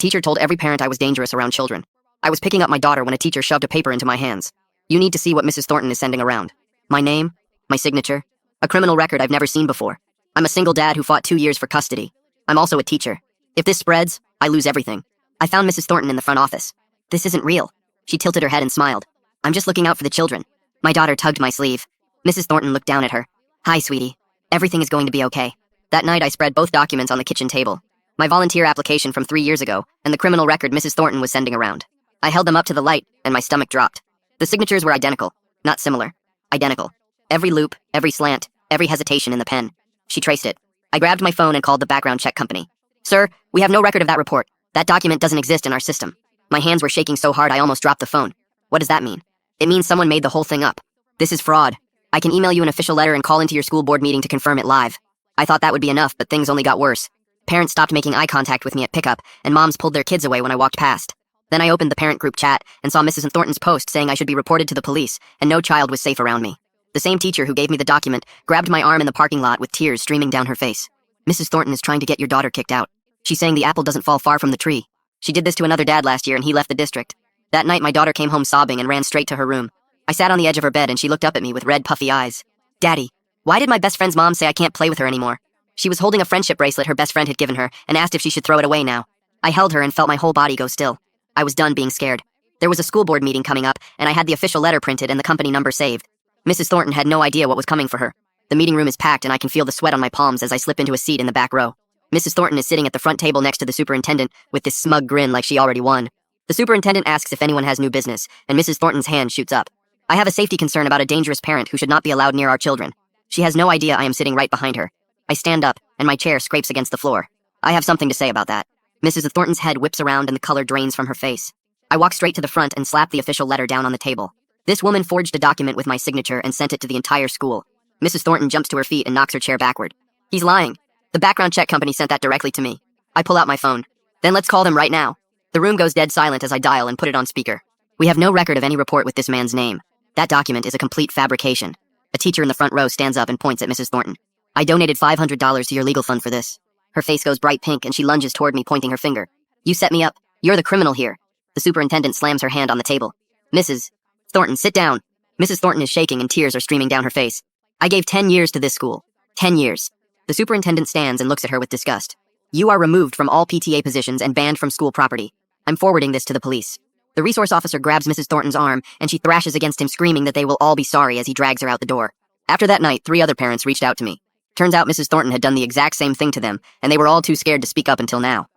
teacher told every parent I was dangerous around children. I was picking up my daughter when a teacher shoved a paper into my hands. You need to see what Mrs. Thornton is sending around. My name, my signature, a criminal record I've never seen before. I'm a single dad who fought 2 years for custody. I'm also a teacher. If this spreads, I lose everything. I found Mrs. Thornton in the front office. This isn't real. She tilted her head and smiled. I'm just looking out for the children. My daughter tugged my sleeve. Mrs. Thornton looked down at her. Hi, sweetie. Everything is going to be okay. That night I spread both documents on the kitchen table. My volunteer application from 3 years ago, and the criminal record Mrs. Thornton was sending around. I held them up to the light, and my stomach dropped. The signatures were identical. Not similar. Identical. Every loop, every slant, every hesitation in the pen. She traced it. I grabbed my phone and called the background check company. Sir, we have no record of that report. That document doesn't exist in our system. My hands were shaking so hard I almost dropped the phone. What does that mean? It means someone made the whole thing up. This is fraud. I can email you an official letter and call into your school board meeting to confirm it live. I thought that would be enough, but things only got worse. Parents stopped making eye contact with me at pickup, and moms pulled their kids away when I walked past. Then I opened the parent group chat and saw Mrs. Thornton's post saying I should be reported to the police, and no child was safe around me. The same teacher who gave me the document grabbed my arm in the parking lot with tears streaming down her face. Mrs. Thornton is trying to get your daughter kicked out. She's saying the apple doesn't fall far from the tree. She did this to another dad last year and he left the district. That night my daughter came home sobbing and ran straight to her room. I sat on the edge of her bed and she looked up at me with red puffy eyes. Daddy, why did my best friend's mom say I can't play with her anymore? She was holding a friendship bracelet her best friend had given her and asked if she should throw it away now. I held her and felt my whole body go still. I was done being scared. There was a school board meeting coming up and I had the official letter printed and the company number saved. Mrs. Thornton had no idea what was coming for her. The meeting room is packed and I can feel the sweat on my palms as I slip into a seat in the back row. Mrs. Thornton is sitting at the front table next to the superintendent with this smug grin like she already won. The superintendent asks if anyone has new business, and Mrs. Thornton's hand shoots up. I have a safety concern about a dangerous parent who should not be allowed near our children. She has no idea I am sitting right behind her. I stand up, and my chair scrapes against the floor. I have something to say about that. Mrs. Thornton's head whips around and the color drains from her face. I walk straight to the front and slap the official letter down on the table. This woman forged a document with my signature and sent it to the entire school. Mrs. Thornton jumps to her feet and knocks her chair backward. He's lying. The background check company sent that directly to me. I pull out my phone. Then let's call them right now. The room goes dead silent as I dial and put it on speaker. We have no record of any report with this man's name. That document is a complete fabrication. A teacher in the front row stands up and points at Mrs. Thornton. I donated $500 to your legal fund for this. Her face goes bright pink and she lunges toward me, pointing her finger. You set me up. You're the criminal here. The superintendent slams her hand on the table. Mrs. Thornton, sit down. Mrs. Thornton is shaking and tears are streaming down her face. I gave 10 years to this school. 10 years. The superintendent stands and looks at her with disgust. You are removed from all PTA positions and banned from school property. I'm forwarding this to the police. The resource officer grabs Mrs. Thornton's arm and she thrashes against him, screaming that they will all be sorry as he drags her out the door. After that night, 3 other parents reached out to me. Turns out Mrs. Thornton had done the exact same thing to them, and they were all too scared to speak up until now.